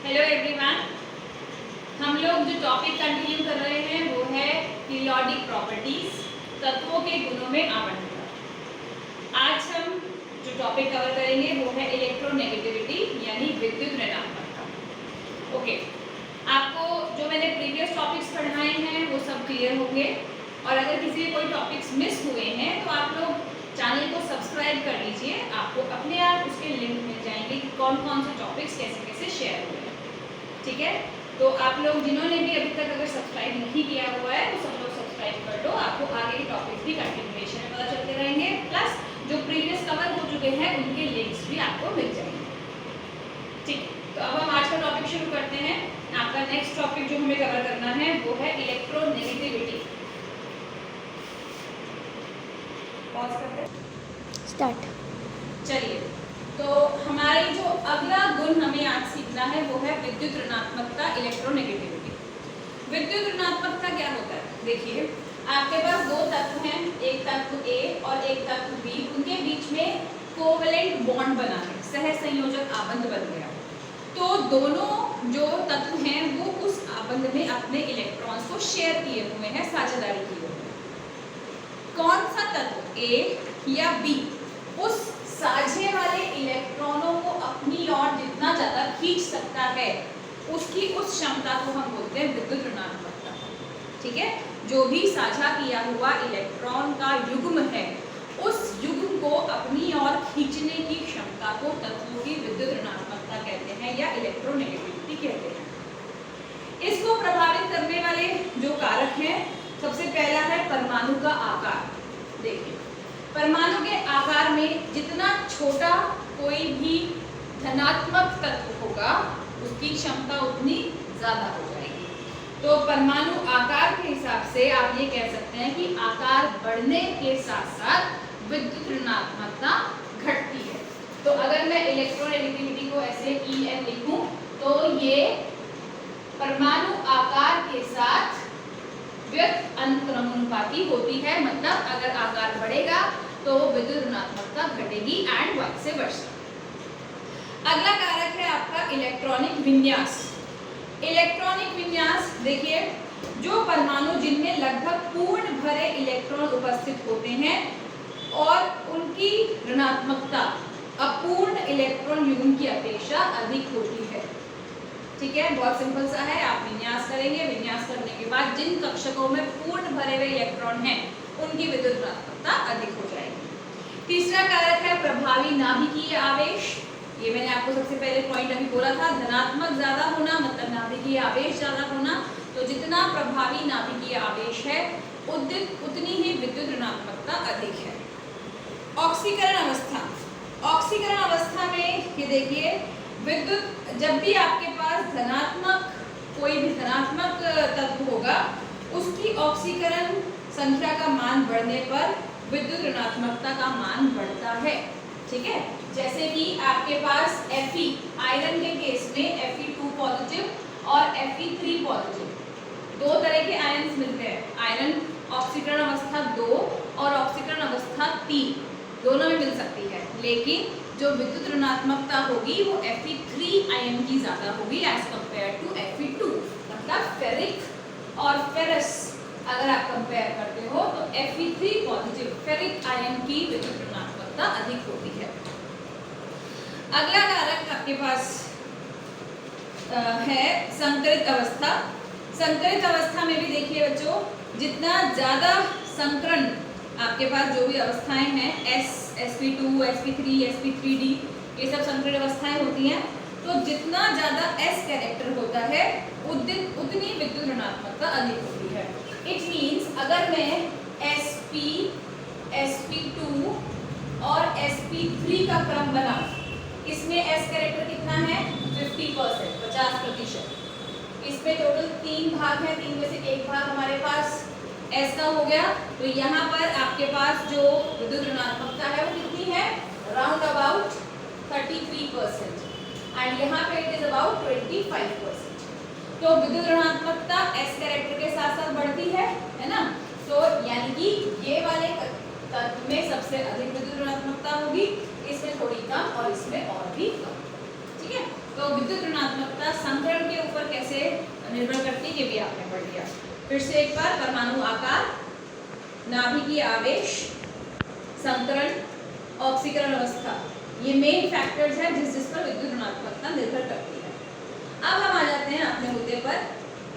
Hello everyone, हम लोग जो टॉपिक कंटिन्यू कर रहे हैं वो है पीरियोडिक प्रॉपर्टीज, तत्वों के गुणों में आवंटन। आज हम जो टॉपिक कवर करेंगे वो है इलेक्ट्रोनेगेटिविटी यानी विद्युत ऋणात्मकता। ओके, आपको जो मैंने प्रीवियस टॉपिक्स पढ़ाए हैं वो सब क्लियर होंगे, और अगर किसी के कोई टॉपिक्स मिस हुए हैं तो आप लोग चैनल को सब्सक्राइब कर लीजिए। आपको अपने आप उसके लिंक मिल जाएंगे कि कौन कौन से टॉपिक्स कैसे कैसे शेयर हुए हैं। ठीक है, तो आप लोग जिन्होंने भी अभी तक अगर सब्सक्राइब नहीं किया हुआ है तो सब लोग सब्सक्राइब कर दो। आपको आगे के टॉपिक्स भी कंटिन्यूएशन में पता चलते रहेंगे, प्लस जो प्रीवियस कवर हो चुके हैं उनके लिंक्स भी आपको मिल जाएंगे। ठीक है, तो अब हम आज का टॉपिक शुरू करते हैं। आपका नेक्स्ट टॉपिक जो हमें कवर करना है वो है इलेक्ट्रोनेगेटिविटी। पॉज करते हैं, स्टार्ट। चलिए, तो हमारी जो अगला गुण हमें आज सीखना है वो है विद्युत ऋणात्मकता, इलेक्ट्रोनेगेटिविटी। विद्युत ऋणात्मकता क्या होता है? देखिए, आपके पास दो तत्व हैं, एक तत्व ए और एक तत्व बी। उनके बीच में कोवेलेंट बॉन्ड बना है, सहसंयोजक आबंध बन गया। तो दोनों जो तत्व हैं वो उस आबंध में अपने इलेक्ट्रॉन्स को शेयर किए हुए हैं, साझेदारी किए हुए हैं। कौन सा तत्व ए या बी उस साझे वाले इलेक्ट्रॉनों को अपनी ओर जितना ज्यादा खींच सकता है, उसकी उस क्षमता को हम बोलते हैं विद्युत ऋणात्मकता। ठीक है, जो भी साझा किया हुआ इलेक्ट्रॉन का युग्म है उस युग्म को अपनी ओर खींचने की क्षमता को तत्वों की विद्युत ऋणात्मकता कहते हैं या इलेक्ट्रोनेगेटिविटी कहते हैं। इसको प्रभावित करने वाले जो कारक हैं, सबसे पहला है परमाणु का आकार। देखिए, परमाणु के आकार में जितना छोटा कोई भी धनात्मक तत्व होगा उसकी क्षमता उतनी ज्यादा हो जाएगी। तो परमाणु आकार के हिसाब से आप ये कह सकते हैं कि आकार बढ़ने के साथ साथ विद्युत ऋणात्मकता घटती है। तो अगर मैं इलेक्ट्रोनेगेटिविटी को ऐसे EN लिखूं तो ये परमाणु आकार के साथ व्यक्त अनुक्रमानुपाती होती है। मतलब अगर आकार बढ़ेगा तो विद्युत ऋणात्मकता घटेगी एंड वाइस वर्सा। अगला कारक है आपका इलेक्ट्रॉनिक विन्यास। इलेक्ट्रॉनिक विन्यास देखिए, जो परमाणु जिनमें लगभग पूर्ण भरे इलेक्ट्रॉन उपस्थित होते हैं और उनकी ऋणात्मकता अपूर्ण इलेक्ट्रॉन युग्म की अपेक्षा अधिक होती है। ठीक है, बहुत सिंपल सा है। आप विन्यास करेंगे, विन्यास करने के बाद जिन कक्षकों में पूर्ण भरे हुए इलेक्ट्रॉन हैं उनकी विद्युत ऋणात्मकता अधिक हो जाएगी। तीसरा कारक है प्रभावी नाभिकीय आवेश। ये मैंने आपको सबसे पहले पॉइंट अभी बोला था, धनात्मक ज्यादा होना मतलब नाभिकीय आवेश ज्यादा होना। तो जितना प्रभावी नाभिकीय आवेश है उतनी ही विद्युत ऋणात्मकता अधिक है। ऑक्सीकरण अवस्था। ऑक्सीकरण अवस्था में ये देखिए, विद्युत जब भी आपके पास धनात्मक कोई भी धनात्मक तत्व होगा उसकी ऑक्सीकरण संख्या का मान बढ़ने पर विद्युत ऋणात्मकता का मान बढ़ता है। ठीक है, जैसे कि आपके पास Fe आयरन के केस में Fe2 पॉजिटिव और Fe3 पॉजिटिव, दो तरह के आयन्स मिलते हैं। आयरन ऑक्सीकरण अवस्था 2 और ऑक्सीकरण अवस्था 3 दोनों में मिल सकती है, लेकिन जो विद्युत ऋणात्मकता होगी वो Fe3 आयन की ज्यादा होगी एज कंपेयर टू Fe2। मतलब फेरिक और फेरस अगर आप कंपेयर करते हो तो Fe3 पॉजिटिव फेरिक आयन की विद्युत ऋणात्मकता अधिक होती है। अगला कारक आपके पास है संकरित अवस्था। संकरित अवस्था में भी देखिए बच्चों, जितना ज्यादा संकरण आपके पास जो भी अवस्थाएं हैं sp2, sp3, sp3d, ये सब संकरित अवस्थाएं होती हैं। तो जितना ज्यादा s कैरेक्टर होता है उतनी विद्युत ऋणात्मकता अधिक होती है। इट मीन्स अगर मैं sp, sp2 और sp3 का क्रम बनाऊं, इसमें s कैरेक्टर कितना है 50%, 50%। इसमें टोटल 3 भाग है, 3 में से 1 भाग हमारे पास S का हो गया। तो यहाँ पर आपके पास जो विद्युत ऋणात्मकता है वो कितनी है, राउंड अबाउट 33%, एंड यहाँ पे इट इज अबाउट 25%। तो विद्युत ऋणात्मकता S कैरेक्टर के साथ साथ बढ़ती है ना। तो यानी कि ये वाले तत्व में सबसे अधिक विद्युत ऋणात्मकता होगी, इसमें थोड़ी कम और इसमें और भी कम। ठीक है, तो विद्युत ऋणात्मकता संकरण के ऊपर कैसे निर्भर करती है ये भी आपने पढ़ लिया। फिर से एक बार, परमाणु आकार, नाभिकीय आवेश, संकरण, ऑक्सीकरण अवस्था, ये मेन फैक्टर्स हैं जिस पर विद्युत ऋणात्मकता निर्भर करती है। अब हम आ जाते हैं अपने मुद्दे पर।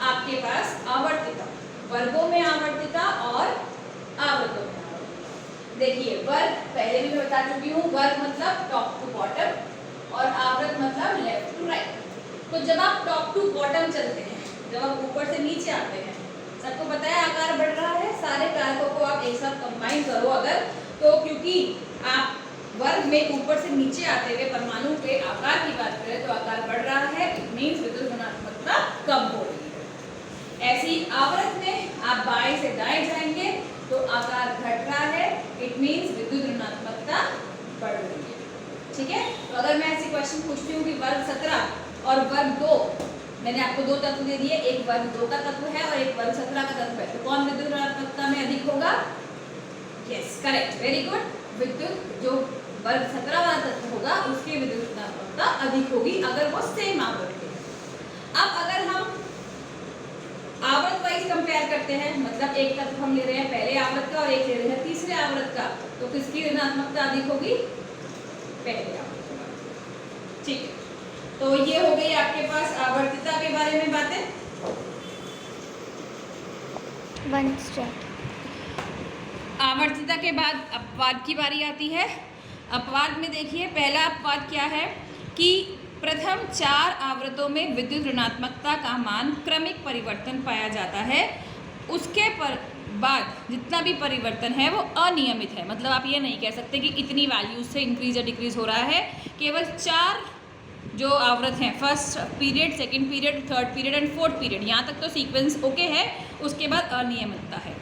आपके पास आवर्तिता, वर्गों में आवर्तिता और आवृत्तों में आवर्तिता। देखिए वर्ग पहले भी मैं बता चुकी हूँ, वर्ग मतलब टॉप टू बॉटम और आवृत्त मतलब लेफ्ट टू राइट। तो जब आप टॉप टू बॉटम चलते हैं, जब आप ऊपर से नीचे आते हैं, सबको पता है आकार बढ़ रहा है, सारे कारकों को आप एक साथ कंबाइन करो अगर, तो क्योंकि आप वर्ग में ऊपर से नीचे आते हुए परमाणु के आकार की बात करें तो आकार बढ़ रहा है, इट मींस विद्युत ऋणात्मकता कम हो रही है। ऐसी आवृत्त में आप बाएं से दाएं जाएंगे तो आकार घट रहा है, इट मींस विद्युत ऋणात्मकता बढ़ रही है। ठीक है, तो अगर मैं ऐसी क्वेश्चन पूछती हूँ कि वर्ग 17 और वर्ग 2, मैंने आपको दो तत्व दे दिए, एक वर्ग 2 का तत्व है और एक वर्ग 17 का तत्व है, तो कौन विद्युत ऋणात्मकता में अधिक होगा? Yes, correct, very good. विद्युत जो वर्ग 17 वाला तत्व होगा उसकी विद्युत ऋणात्मकता अधिक होगी अगर वो सेम आवृत्त है। अब अगर हम आवृत्त वाइज कंपेयर करते हैं, मतलब एक तत्व हम ले रहे हैं पहले आवृत्त का और एक ले रहे हैं तीसरे आवृत्त का, तो किसकी ऋणात्मकता अधिक होगी? पहले आवृत्त का। ठीक है, तो ये हो गई आपके पास आवर्तिता के बारे में बातें। आवर्तिता के बाद अपवाद की बारी आती है। अपवाद में देखिए पहला अपवाद क्या है कि प्रथम 4 आवृत्तों में विद्युत ऋणात्मकता का मान क्रमिक परिवर्तन पाया जाता है, उसके बाद जितना भी परिवर्तन है वो अनियमित है। मतलब आप ये नहीं कह सकते कि इतनी वैल्यूज से इंक्रीज या डिक्रीज हो रहा है। केवल 4 जो आवृत्त हैं, first period, second period, third period and fourth period, यहाँ तक तो सीक्वेंस ओके है, उसके बाद अनियमितता है।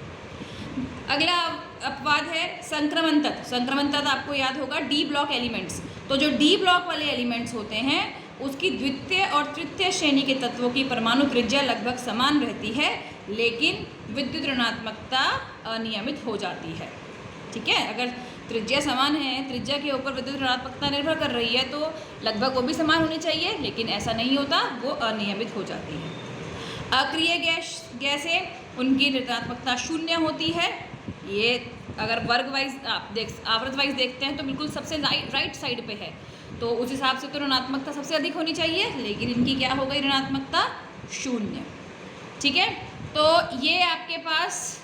अगला अपवाद है संक्रमण तत्व। संक्रमण तत्व आपको याद होगा डी ब्लॉक एलिमेंट्स। तो जो डी ब्लॉक वाले एलिमेंट्स होते हैं उसकी द्वितीय और तृतीय श्रेणी के तत्वों की परमाणु त्रिज्या लगभग समान रहती है, लेकिन विद्युत ऋणात्मकता अनियमित हो जाती है। ठीक है, अगर त्रिज्या समान है, त्रिज्या के ऊपर विद्युत ऋणात्मकता निर्भर कर रही है तो लगभग वो भी समान होनी चाहिए, लेकिन ऐसा नहीं होता, वो अनियमित हो जाती है। अक्रिय गैसें, उनकी ऋणात्मकता 0 होती है। ये अगर वर्ग वाइज आप आवृत्त वाइज देखते हैं तो बिल्कुल सबसे राइट साइड पे है, तो उस हिसाब से तो ऋणात्मकता सबसे अधिक होनी चाहिए, लेकिन इनकी क्या हो गई ऋणात्मकता? 0। ठीक है, तो ये आपके पास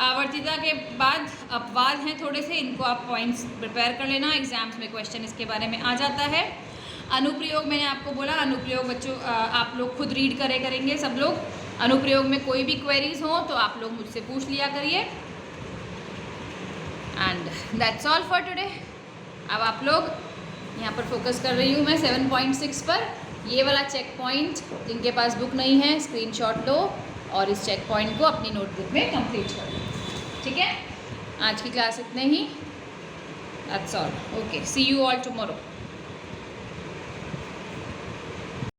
आवर्तिता के बाद अपवाद हैं थोड़े से, इनको आप पॉइंट्स प्रिपेयर कर लेना, एग्जाम्स में क्वेश्चन इसके बारे में आ जाता है। अनुप्रयोग मैंने आपको बोला, अनुप्रयोग बच्चों आप लोग खुद रीड करेंगे सब लोग। अनुप्रयोग में कोई भी क्वेरीज हो तो आप लोग मुझसे पूछ लिया करिए। And that's all for today. अब आप लोग यहाँ पर फोकस कर रही हूँ मैं 7.6 पर। ये वाला चेक पॉइंट जिनके पास बुक नहीं है स्क्रीनशॉट लो और इस चेक पॉइंट को अपनी नोटबुक में कंप्लीट कर लो। ठीक है, आज की क्लास इतने ही। That's all. Okay, see you all tomorrow.